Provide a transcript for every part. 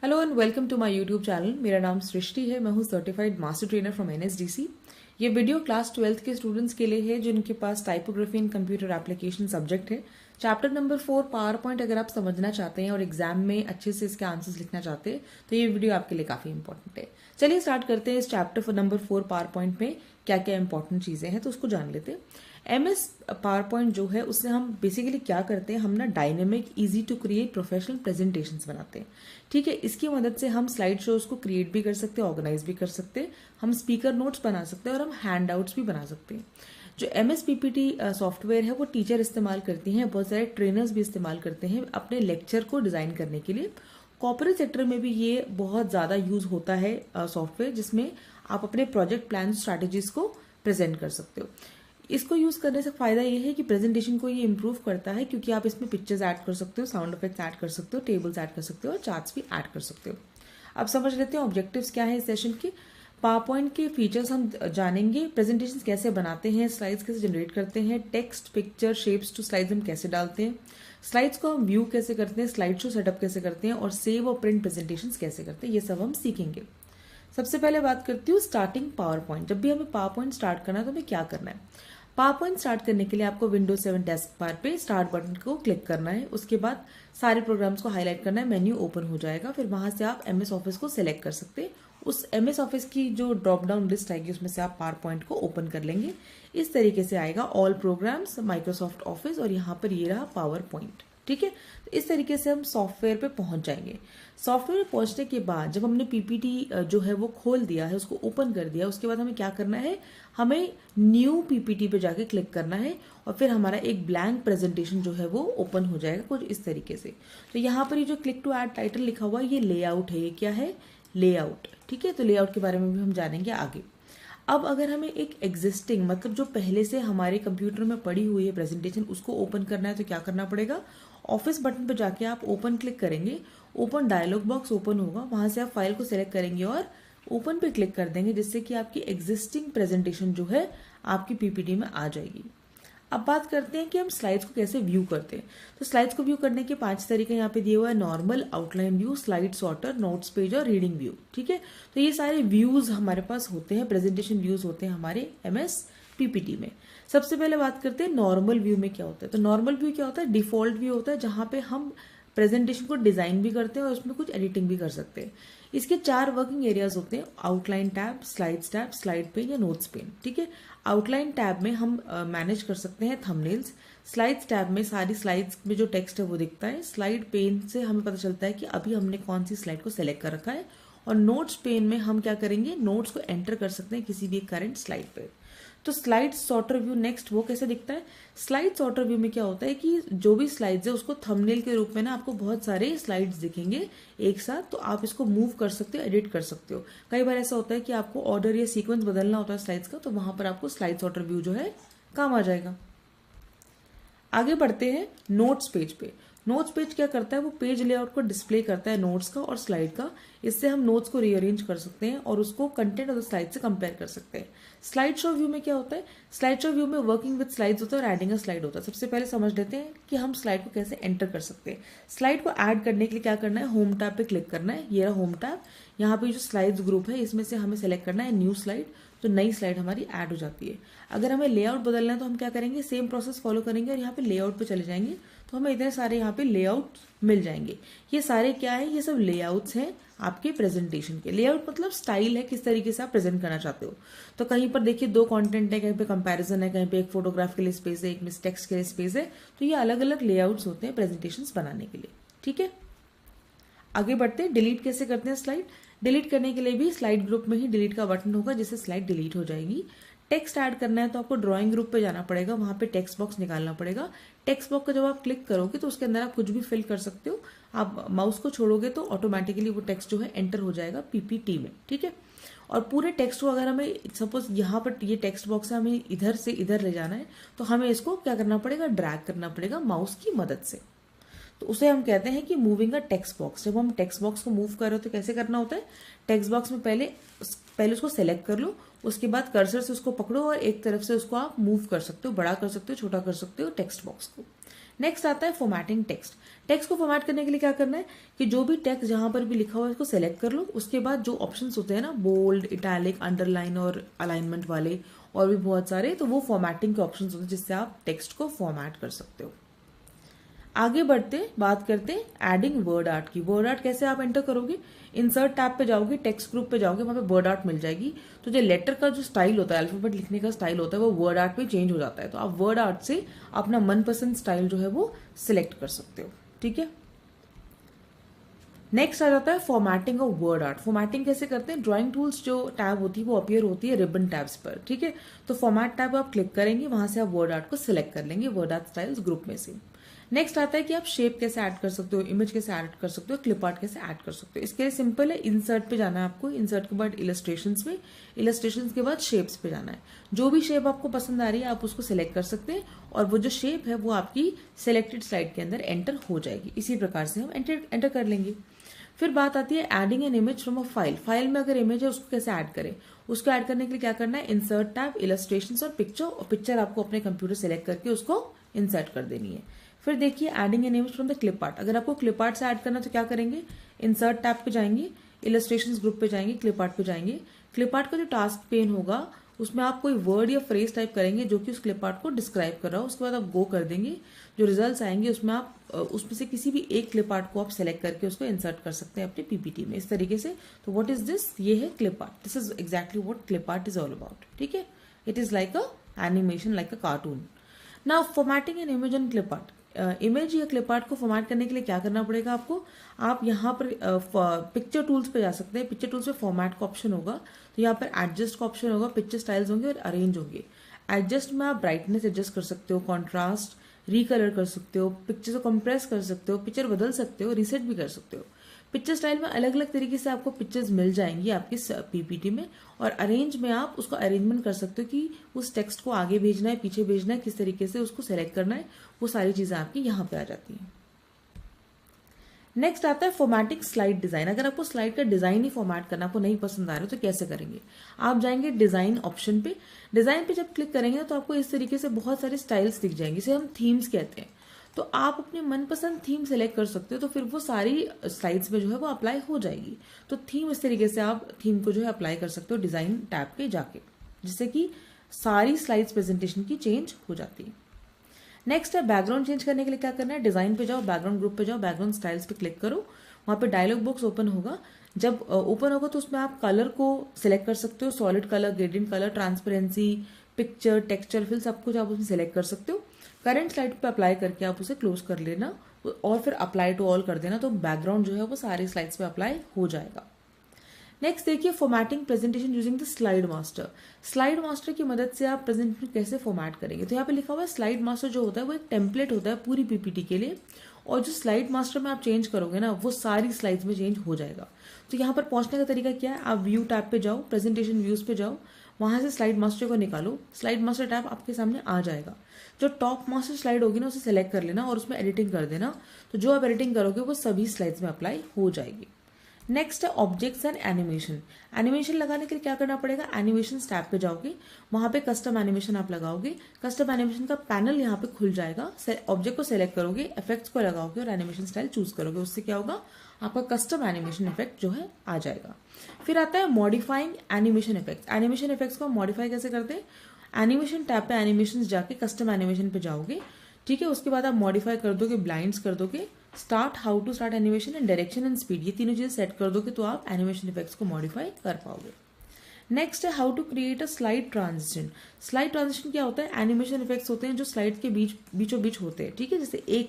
Hello and welcome to my YouTube channel. मेरा नाम सृष्टि है। मैं हूँ certified master trainer from NSDC. ये वीडियो क्लास 12th के स्टूडेंट्स के लिए है जिनके पास typography in computer application subject है। चैप्टर नंबर 4 पावर पॉइंट अगर आप समझना चाहते हैं और एग्जाम में अच्छे से इसके आंसर्स लिखना चाहते हैं तो ये वीडियो आपके लिए काफी इंपॉर्टेंट है। चलिए स्टार्ट करते हैं। इस चैप्टर नंबर 4 पावर पॉइंट में क्या क्या इंपॉर्टेंट चीजें हैं तो उसको जान लेते हैं। एमएस पावर पॉइंट जो है उससे हम बेसिकली क्या करते हैं, हम ना dynamic easy to create professional presentations बनाते हैं। ठीक है, इसकी मदद से हम स्लाइड शोज को क्रिएट भी कर सकते हैं, ऑर्गेनाइज भी कर सकते हैं, हम स्पीकर नोट्स बना सकते हैं और हम हैंड आउट्स भी बना सकते हैं। जो एमएस पीपीटी सॉफ्टवेयर है वो टीचर इस्तेमाल करती हैं, बहुत सारे ट्रेनर्स भी इस्तेमाल करते हैं अपने लेक्चर को डिजाइन करने के लिए। कॉर्पोरेट सेक्टर में भी ये बहुत ज्यादा यूज होता है सॉफ्टवेयर, जिसमें आप अपने प्रोजेक्ट प्लान स्ट्रैटेजीज को प्रेजेंट कर सकते हो। इसको यूज करने से फायदा ये है कि प्रेजेंटेशन को ये इंप्रूव करता है, क्योंकि आप इसमें पिक्चर्स ऐड कर सकते हो, साउंड इफेक्ट्स ऐड कर सकते हो, टेबल्स ऐड कर सकते हो और चार्ट्स भी ऐड कर सकते हो। अब समझ लेते हैं ऑब्जेक्टिव्स क्या है इस सेशन के। पावर पॉइंट के फीचर्स हम जानेंगे, प्रेजेंटेशन कैसे बनाते हैं, स्लाइड्स कैसे जनरेट करते हैं, text picture shapes to slides हम कैसे डालते हैं, स्लाइड्स को हम व्यू कैसे करते हैं, स्लाइड शो सेटअप कैसे करते हैं और सेव और प्रिंट प्रेजेंटेशन कैसे करते हैं, ये सब हम सीखेंगे। सबसे पहले बात करती हूँ स्टार्टिंग पावर पॉइंट। जब भी हमें पावर पॉइंट स्टार्ट करना है तो हमें क्या करना है। पावर पॉइंट स्टार्ट करने के लिए आपको विंडोज 7 डेस्क बार पे स्टार्ट बटन को क्लिक करना है। उसके बाद सारे प्रोग्राम्स को हाईलाइट करना है, मेन्यू ओपन हो जाएगा। फिर वहां से आप एमएस ऑफिस को सिलेक्ट कर सकते हैं। उस एमएस ऑफिस की जो ड्रॉप डाउन लिस्ट आएगी उसमें से आप पावर पॉइंट को ओपन कर लेंगे। इस तरीके से आएगा ऑल प्रोग्राम्स, माइक्रोसॉफ्ट ऑफिस और यहाँ पर ये रहा पावर पॉइंट। ठीक है, तो इस तरीके से हम सॉफ्टवेयर पे पहुंच जाएंगे। सॉफ्टवेयर पे पहुंचने के बाद जब हमने पीपीटी जो है वो खोल दिया है, उसको ओपन कर दिया, उसके बाद हमें क्या करना है, हमें न्यू पीपीटी पे जाके क्लिक करना है और फिर हमारा एक ब्लैंक प्रेजेंटेशन जो है वो ओपन हो जाएगा कुछ इस तरीके से। तो यहाँ पर ये जो क्लिक टू ऐड टाइटल लिखा हुआ है ये लेआउट है। ये क्या है? लेआउट। ठीक है, तो लेआउट के बारे में भी हम जानेंगे आगे। अब अगर हमें एक एग्जिस्टिंग मतलब जो पहले से हमारे कंप्यूटर में पड़ी हुई है प्रेजेंटेशन उसको ओपन करना है तो क्या करना पड़ेगा, ऑफिस बटन पर जाके आप ओपन क्लिक करेंगे, ओपन डायलॉग बॉक्स ओपन होगा, वहां से आप फाइल को सिलेक्ट करेंगे और ओपन पे क्लिक कर देंगे, जिससे कि आपकी एग्जिस्टिंग प्रेजेंटेशन जो है आपकी पीपीटी में आ जाएगी। अब बात करते हैं कि हम स्लाइड्स को कैसे व्यू करते हैं। तो स्लाइड्स को व्यू करने के 5 तरीके यहाँ पे दिए हुआ है, normal, outline view, slide sorter, notes page और रीडिंग व्यू। ठीक है, तो ये सारे व्यूज हमारे पास होते हैं, प्रेजेंटेशन व्यूज होते हैं हमारे एमएस पीपीटी में। सबसे पहले बात करते हैं नॉर्मल व्यू में क्या होता है। तो नॉर्मल व्यू क्या होता है? डिफॉल्ट व्यू होता है, जहां पे हम प्रेजेंटेशन को डिजाइन भी करते हैं और उसमें कुछ एडिटिंग भी कर सकते हैं। इसके 4 वर्किंग एरियाज होते हैं, outline tab, slides tab, slide pane या नोट्स पेन। ठीक है, आउटलाइन टैब में हम मैनेज कर सकते हैं थंबनेल्स। स्लाइड्स टैब में सारी स्लाइड्स में जो टेक्स्ट है वो दिखता है। स्लाइड पेन से हमें पता चलता है कि अभी हमने कौन सी स्लाइड को सिलेक्ट कर रखा है। और नोट्स पेन में हम क्या करेंगे, नोट्स को एंटर कर सकते हैं किसी भी करंट स्लाइड पे। तो स्लाइड सॉर्टर व्यू नेक्स्ट वो कैसे दिखता है। स्लाइड सॉर्टर व्यू में क्या होता है कि जो भी स्लाइड्स है उसको थंबनेल के रूप में ना आपको बहुत सारे स्लाइड्स दिखेंगे एक साथ, तो आप इसको मूव कर सकते हो, एडिट कर सकते हो। कई बार ऐसा होता है कि आपको ऑर्डर या सीक्वेंस बदलना होता है स्लाइड्स का, तो वहां पर आपको स्लाइड सॉर्टर व्यू जो है काम आ जाएगा। आगे बढ़ते हैं नोट्स पेज पे। नोट्स पेज क्या करता है, वो पेज लेआउट को डिस्प्ले करता है नोट्स का और स्लाइड का। इससे हम नोट्स को रीअरेंज कर सकते हैं और उसको कंटेंट ऑफ द स्लाइड से कंपेयर कर सकते हैं। स्लाइड शो व्यू में क्या होता है, स्लाइड शो व्यू में वर्किंग विद स्लाइड्स होता है और एडिंग अ स्लाइड होता है। सबसे पहले समझ लेते हैं कि हम स्लाइड को कैसे एंटर कर सकते हैं। स्लाइड को ऐड करने के लिए क्या करना है, होम टैब पे क्लिक करना है। ये रहा होम टैब, यहाँ पे जो स्लाइड्स ग्रुप है इसमें से हमें सेलेक्ट करना है न्यू स्लाइड, तो नई स्लाइड हमारी ऐड हो जाती है। अगर हमें लेआउट बदलना है तो हम क्या करेंगे, सेम प्रोसेस फॉलो करेंगे और यहाँ पे लेआउट पे चले जाएंगे, तो हमें इतने सारे यहाँ पे लेआउट मिल जाएंगे। ये सारे क्या है, ये सब लेआउट्स हैं आपके प्रेजेंटेशन के। लेआउट मतलब स्टाइल है, किस तरीके से आप प्रेजेंट करना चाहते हो। तो कहीं पर देखिए 2 कंटेंट है, कहीं पे कंपैरिजन है, कहीं पे एक फोटोग्राफ के लिए स्पेस है, एक में टेक्स्ट के लिए स्पेस है। तो ये अलग अलग लेआउट्स होते हैं प्रेजेंटेशन बनाने के लिए। ठीक है, आगे बढ़ते हैं। डिलीट कैसे करते हैं स्लाइड। डिलीट करने के लिए भी स्लाइड ग्रुप में ही डिलीट का बटन होगा, जिससे स्लाइड डिलीट हो जाएगी। टेक्स्ट ऐड करना है तो आपको ड्राइंग ग्रुप पे जाना पड़ेगा, वहां पे टेक्स्ट बॉक्स निकालना पड़ेगा। टेक्स्ट बॉक्स को जब आप क्लिक करोगे तो उसके अंदर आप कुछ भी फिल कर सकते हो। आप माउस को छोड़ोगे तो ऑटोमेटिकली वो टेक्स्ट जो है एंटर हो जाएगा पीपीटी में। ठीक है, और पूरे टेक्स्ट को अगर हमें सपोज यहाँ पर ये टेक्स्ट बॉक्स है, हमें इधर से इधर ले जाना है तो हमें इसको क्या करना पड़ेगा, ड्रैग करना पड़ेगा माउस की मदद से। तो उसे हम कहते हैं कि मूविंग अ टेक्स्ट बॉक्स। जब हम टेक्स्ट बॉक्स को मूव कर रहे हो तो कैसे करना होता है, टेक्स्ट बॉक्स में पहले उसको सेलेक्ट कर लो, उसके बाद कर्सर से उसको पकड़ो और एक तरफ से उसको आप मूव कर सकते हो, बड़ा कर सकते हो, छोटा कर सकते हो टेक्स्ट बॉक्स को। नेक्स्ट आता है फॉर्मेटिंग टेक्स्ट। टेक्स्ट को फॉर्मेट करने के लिए क्या करना है कि जो भी टेक्स्ट जहां पर भी लिखा हुआ है उसको सेलेक्ट कर लो। उसके बाद जो ऑप्शंस होते हैं ना, बोल्ड, इटैलिक, अंडरलाइन और अलाइनमेंट वाले और भी बहुत सारे, तो वो फॉर्मेटिंग के ऑप्शंस होते हैं जिससे आप टेक्स्ट को फॉर्मेट कर सकते हो। आगे बढ़ते बात करते हैं एडिंग वर्ड आर्ट की। वर्ड आर्ट कैसे आप एंटर करोगे, इंसर्ट टैब पे जाओगे, टेक्स्ट ग्रुप पे जाओगे, वहां पे वर्ड आर्ट मिल जाएगी। तो जो लेटर का जो स्टाइल होता है, अल्फाबेट लिखने का स्टाइल होता है, वो वर्ड आर्ट में चेंज हो जाता है। तो आप वर्ड आर्ट से अपना मनपसंद स्टाइल जो है वो सिलेक्ट कर सकते हो। ठीक है, नेक्स्ट आ जाता है formatting of word art. Formatting कैसे करते हैं, ड्राइंग टूल्स जो टैब होती है वो अपीयर होती है रिबन टैब्स पर। ठीक है, तो फॉर्मेट टैब आप क्लिक करेंगे, वहां से आप वर्ड आर्ट को सिलेक्ट कर लेंगे वर्ड आर्ट स्टाइल्स ग्रुप में से। नेक्स्ट आता है कि आप शेप कैसे ऐड कर सकते हो, इमेज कैसे ऐड कर सकते हो, क्लिप आर्ट कैसे ऐड कर सकते हो। इसके लिए सिंपल है, इंसर्ट पे जाना है आपको, इंसर्ट के बाद इलस्ट्रेशंस में, इलस्ट्रेशंस के बाद शेप्स पे जाना है। जो भी शेप आपको पसंद आ रही है आप उसको सिलेक्ट कर सकते हैं और वो जो शेप है वो आपकी सिलेक्टेड स्लाइड के अंदर एंटर हो जाएगी। इसी प्रकार से हम एंटर कर लेंगे। फिर बात आती है adding an image from a file. File में अगर इमेज है उसको कैसे ऐड करें, उसको ऐड करने के लिए क्या करना है, इंसर्ट टैब, इलस्ट्रेशंस और पिक्चर, और पिक्चर आपको अपने कंप्यूटर सेलेक्ट करके उसको इंसर्ट कर देनी है। फिर देखिए adding an image from the clip art. अगर आपको क्लिप आर्ट से ऐड करना तो क्या करेंगे, इंसर्ट टैब पे जाएंगे, इलस्ट्रेशंस ग्रुप पे जाएंगे, क्लिप आर्ट पे जाएंगे। क्लिप आर्ट का जो टास्क पेन होगा उसमें आप कोई वर्ड या फ्रेज टाइप करेंगे जो कि उस क्लिप आर्ट को डिस्क्राइब कर रहा हो। उसके बाद आप गो कर देंगे, जो रिजल्ट्स आएंगे उसमें आप उसमें से किसी भी एक क्लिप आर्ट को आप सेलेक्ट करके उसको इंसर्ट कर सकते हैं अपने पीपीटी में, इस तरीके से। तो व्हाट इज दिस, ये है clip art. This is exactly what clip art is all about. ठीक है, it is like a animation, like a cartoon. Now formatting an image on clip art. Image या क्लिप आर्ट को format करने के लिए क्या करना पड़ेगा आपको, आप यहाँ पर पिक्चर टूल्स पे जा सकते हैं। पिक्चर टूल्स पे फॉर्मेट का ऑप्शन होगा, तो यहाँ पर एडजस्ट का ऑप्शन होगा, पिक्चर स्टाइल्स होंगे और अरेंज होंगे। एडजस्ट में आप ब्राइटनेस एडजस्ट कर सकते हो, कॉन्ट्रास्ट, रिकलर कर सकते हो, पिक्चर को कंप्रेस कर सकते हो, पिक्चर बदल सकते हो, रीसेट भी कर सकते हो। पिक्चर स्टाइल में अलग अलग तरीके से आपको पिक्चर्स मिल जाएंगी आपकी पीपीटी में। और अरेंज में आप उसको अरेंजमेंट कर सकते हो कि उस टेक्स्ट को आगे भेजना है, पीछे भेजना है, किस तरीके से उसको सेलेक्ट करना है, वो सारी चीजें आपकी यहाँ पे आ जाती हैं। नेक्स्ट आता है फॉर्मेटिंग स्लाइड डिजाइन। अगर आपको स्लाइड का डिजाइन ही फॉर्मेट करना आपको नहीं पसंद आ रहा है तो कैसे करेंगे, आप जाएंगे डिजाइन ऑप्शन पे। डिजाइन पे जब क्लिक करेंगे तो आपको इस तरीके से बहुत सारे स्टाइल्स दिख जाएंगे, इसे हम थीम्स कहते हैं। तो आप अपने मनपसंद थीम सेलेक्ट कर सकते हो, तो फिर वो सारी स्लाइड्स में जो है वो अप्लाई हो जाएगी। तो थीम, इस तरीके से आप थीम को जो है अप्लाई कर सकते हो डिजाइन टैब पे जाके, जिससे कि सारी स्लाइड्स प्रेजेंटेशन की चेंज हो जाती है। नेक्स्ट है बैकग्राउंड चेंज करने के लिए क्या करना है, डिजाइन पे जाओ, बैकग्राउंड ग्रुप पे जाओ, बैकग्राउंड स्टाइल्स पे क्लिक करो। वहां पे डायलॉग बॉक्स ओपन होगा। जब ओपन होगा तो उसमें आप कलर को सिलेक्ट कर सकते हो, solid colour, gradient colour, transparency, picture, texture fill, सब कुछ आप उसमें सिलेक्ट कर सकते हो। करंट स्लाइड पे अप्लाई करके आप उसे क्लोज कर लेना और फिर अप्लाई टू ऑल कर देना, तो बैकग्राउंड जो है वो सारे स्लाइड्स पे अप्लाई हो जाएगा। नेक्स्ट देखिए formatting presentation using the slide master. Slide master की मदद से आप प्रेजेंटेशन कैसे फॉर्मेट करेंगे, तो यहाँ पे लिखा हुआ है स्लाइड मास्टर जो होता है वो एक टेम्पलेट होता है पूरी पीपीटी के लिए, और जो स्लाइड मास्टर में आप चेंज करोगे ना वो सारी स्लाइड्स में चेंज हो जाएगा। तो यहाँ पर पहुंचने का तरीका क्या है, आप व्यू टैब पे जाओ, प्रेजेंटेशन व्यूज पे जाओ, वहां से स्लाइड मास्टर को निकालो, स्लाइड मास्टर टैब आपके सामने आ जाएगा। जो टॉप मास्टर स्लाइड होगी ना उसे सेलेक्ट कर लेना और उसमें एडिटिंग कर देना, तो जो आप एडिटिंग करोगे वो सभी स्लाइड्स में अप्लाई हो जाएगी। नेक्स्ट है ऑब्जेक्ट्स एंड एनिमेशन। एनिमेशन लगाने के लिए क्या करना पड़ेगा, एनिमेशन टैब पे जाओगे, वहां पे कस्टम एनिमेशन आप लगाओगे, कस्टम एनिमेशन का पैनल यहाँ पे खुल जाएगा। ऑब्जेक्ट को सेलेक्ट करोगे, इफेक्ट्स को लगाओगे और एनिमेशन स्टाइल चूज करोगे, उससे क्या होगा आपका कस्टम एनिमेशन इफेक्ट जो है आ जाएगा। फिर आता है modifying animation effects. Animation effects को मॉडिफाई कैसे करते हैं, एनिमेशन टैब पे एनिमेशन जाके कस्टम एनिमेशन पे जाओगे, ठीक है। उसके बाद आप मॉडिफाई कर दोगे, ब्लाइंड्स कर दोगे, start, how to start animation and direction and speed, ये तीनों चीजें सेट कर दोगे तो आप एनिमेशन इफेक्ट्स को मॉडिफाई कर पाओगे। नेक्स्ट है how to create a slide transition. Slide transition क्या होता है, एनिमेशन इफेक्ट्स होते हैं जो स्लाइड के बीचों बीच होते हैं, ठीक है। जैसे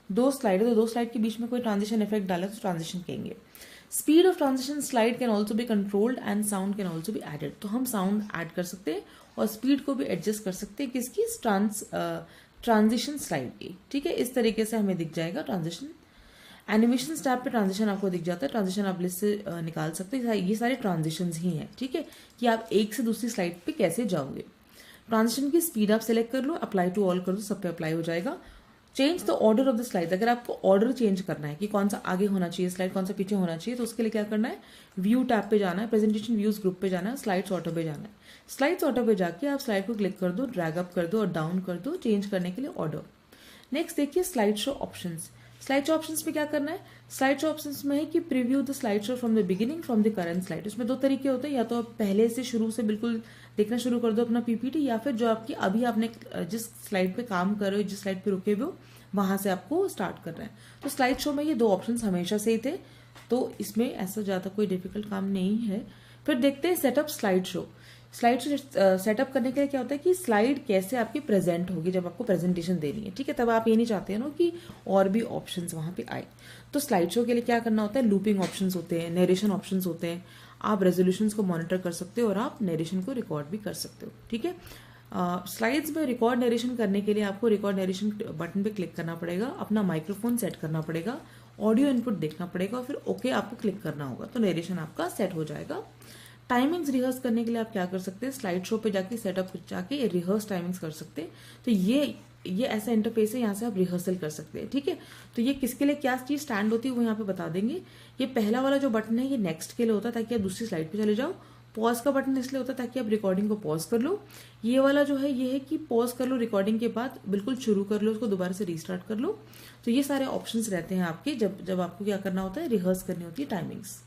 दो स्लाइड है तो दो स्लाइड के बीच में कोई ट्रांजिशन इफेक्ट डाला तो ट्रांजिशन कहेंगे। Speed of transition slide can also be controlled and sound can also be added. तो हम साउंड ऐड कर सकते हैं और स्पीड को भी एडजस्ट कर सकते हैं, किसकी, ट्रांजिशन स्लाइड की, ठीक है। इस तरीके से हमें दिख जाएगा ट्रांजिशन। एनिमेशन टैब पे ट्रांजिशन आपको दिख जाता है, ट्रांजिशन आप लिस्ट से निकाल सकते हैं। ये सारे ट्रांजिशंस ही हैं, ठीक है, कि आप एक से दूसरी स्लाइड पे कैसे जाओगे। ट्रांजिशन की स्पीड आप सेलेक्ट कर लो, अप्लाई टू ऑल कर दो, सब पे अप्लाई हो जाएगा। Change the order of the slide. अगर आपको ऑर्डर चेंज करना है कि कौन सा आगे होना चाहिए स्लाइड, कौन सा पीछे होना चाहिए, तो उसके लिए क्या करना है, व्यू टैब पे जाना है, प्रेजेंटेशन व्यूज ग्रुप पे जाना है, स्लाइड्स ऑर्डर पे जाना है। स्लाइड्स ऑर्डर पे जाके आप स्लाइड को क्लिक कर दो, ड्रैग अप कर दो और डाउन कर दो, चेंज करने के लिए ऑर्डर। नेक्स्ट देखिए slide show options. Slide show options में क्या करना है, स्लाइड शो ऑप्शंस में है कि preview the slide show from the beginning from the current slide. उसमें दो तरीके होते हैं, या तो आप पहले से शुरू से बिल्कुल देखना शुरू कर दो अपना पीपीटी, या फिर जो आपकी अभी आपने जिस स्लाइड पे काम कर रहे हो, जिस स्लाइड पे रुके हुए हो, वहां से आपको स्टार्ट करना है। तो स्लाइड शो में ये दो ऑप्शन हमेशा से ही थे, तो इसमें ऐसा ज्यादा कोई डिफिकल्ट काम नहीं है। फिर देखते हैं setup slide show. Slide show setup करने के लिए क्या होता है कि स्लाइड कैसे आपकी प्रेजेंट होगी जब आपको प्रेजेंटेशन देनी है, ठीक है। तब आप ये नहीं चाहते हैं ना कि और भी ऑप्शंस वहां पे आए। तो स्लाइड शो के लिए क्या करना होता है, लूपिंग ऑप्शंस होते हैं, नरेशन ऑप्शंस होते हैं, आप रेजोल्यूशंस को मॉनिटर कर सकते हो और आप नरेशन को रिकॉर्ड भी कर सकते हो, ठीक है। स्लाइड्स में रिकॉर्ड नरेशन करने के लिए आपको रिकॉर्ड नरेशन बटन पे क्लिक करना पड़ेगा, अपना माइक्रोफोन सेट करना पड़ेगा, ऑडियो इनपुट देखना पड़ेगा और फिर ओके आपको क्लिक करना होगा, तो नरेशन आपका सेट हो जाएगा। टाइमिंग्स रिहर्स करने के लिए आप क्या कर सकते हैं, स्लाइड शो पे जाके सेटअप जाके रिहर्स टाइमिंग्स कर सकते हैं। तो ये ऐसा इंटरफेस है, यहाँ से आप रिहर्सल कर सकते हैं, ठीक है। तो ये किसके लिए क्या चीज स्टैंड होती है वो यहाँ पे बता देंगे। ये पहला वाला जो बटन है ये नेक्स्ट के लिए होता है ताकि आप दूसरी स्लाइड पे चले जाओ। पॉज का बटन इसलिए होता है ताकि आप रिकॉर्डिंग को पॉज कर लो। ये वाला जो है ये है कि पॉज कर लो रिकॉर्डिंग के बाद, बिल्कुल शुरू कर लो उसको, दोबारा से रीस्टार्ट कर लो। तो ये सारे ऑप्शंस रहते हैं आपके जब आपको क्या करना होता है, रिहर्स करनी होती है टाइमिंग्स,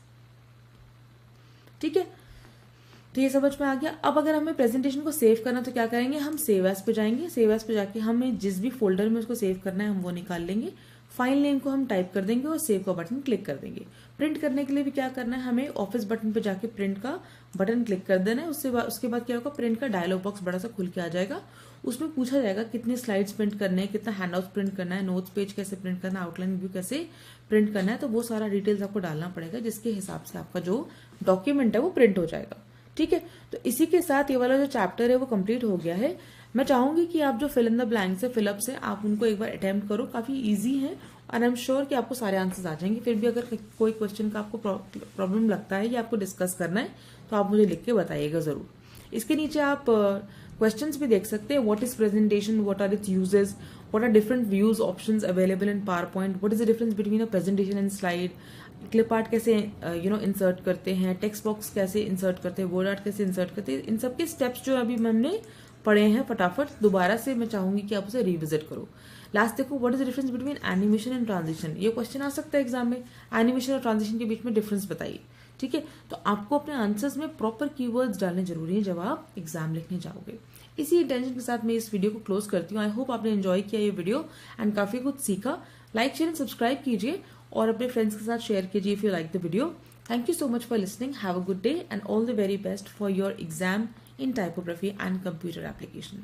ठीक है। तो ये समझ में आ गया। अब अगर हमें प्रेजेंटेशन को सेव करना तो क्या करेंगे, हम सेव एज पे जाएंगे। सेव एज पे जाके हमें जिस भी फोल्डर में उसको सेव करना है हम वो निकाल लेंगे, फाइल नेम को हम टाइप कर देंगे और सेव का बटन क्लिक कर देंगे। प्रिंट करने के लिए भी क्या करना है, हमें ऑफिस बटन पे जाके प्रिंट का बटन क्लिक कर देना है। उसके बाद क्या होगा, प्रिंट का डायलॉग बॉक्स बड़ा सा खुल के आ जाएगा। उसमें पूछा जाएगा कितने स्लाइड्स प्रिंट करने हैं, कितना हैंडआउट प्रिंट करना है, नोट्स पेज कैसे प्रिंट करना है, आउटलाइन व्यू कैसे प्रिंट करना है। तो वो सारा डिटेल्स आपको डालना पड़ेगा, जिसके हिसाब से आपका जो डॉक्यूमेंट है वो प्रिंट हो जाएगा, ठीक है। तो इसी के साथ ये वाला जो चैप्टर है वो कंप्लीट हो गया है। मैं चाहूंगी कि आप जो फिल इन द ब्लैंक्स है, फिलअप्स है, आप उनको एक बार अटेम्प्ट करो। काफी इजी है और आई एम श्योर कि आपको सारे आंसर्स आ जाएंगे। फिर भी अगर कोई क्वेश्चन का आपको प्रॉब्लम लगता है या आपको डिस्कस करना है तो आप मुझे लिख के बताइएगा जरूर। इसके नीचे आप क्वेश्चंस भी देख सकते हैं। What is presentation, what are its uses, what are different views options available in PowerPoint, what is the difference between a presentation and slide, clip art कैसे इंसर्ट करते हैं, टेक्स्ट बॉक्स कैसे insert करते हैं, word art कैसे insert करते हैं। इन सब के स्टेप्स जो अभी हमने पढ़े हैं फटाफट दोबारा से मैं चाहूंगी कि आप उसे रिविजिट करो। लास्ट देखो, what is the difference between animation and transition. ये क्वेश्चन आ सकता है एग्जाम में, एनिमेशन और ट्रांजिशन के बीच में डिफरेंस बताइए, ठीक है। तो आपको अपने आंसर्स में प्रॉपर कीवर्ड्स डालने जरूरी है जब आप एग्जाम लिखने जाओगे। इसी इंटेंशन के साथ मैं इस वीडियो को क्लोज करती हूँ। आई होप आपने एंजॉय किया ये वीडियो एंड काफी कुछ सीखा। लाइक शेयर एंड सब्सक्राइब कीजिए और अपने फ्रेंड्स के साथ शेयर कीजिए if you like the video. Thank you so much for listening. Have a good day and all the very best for your exam in typography and computer application.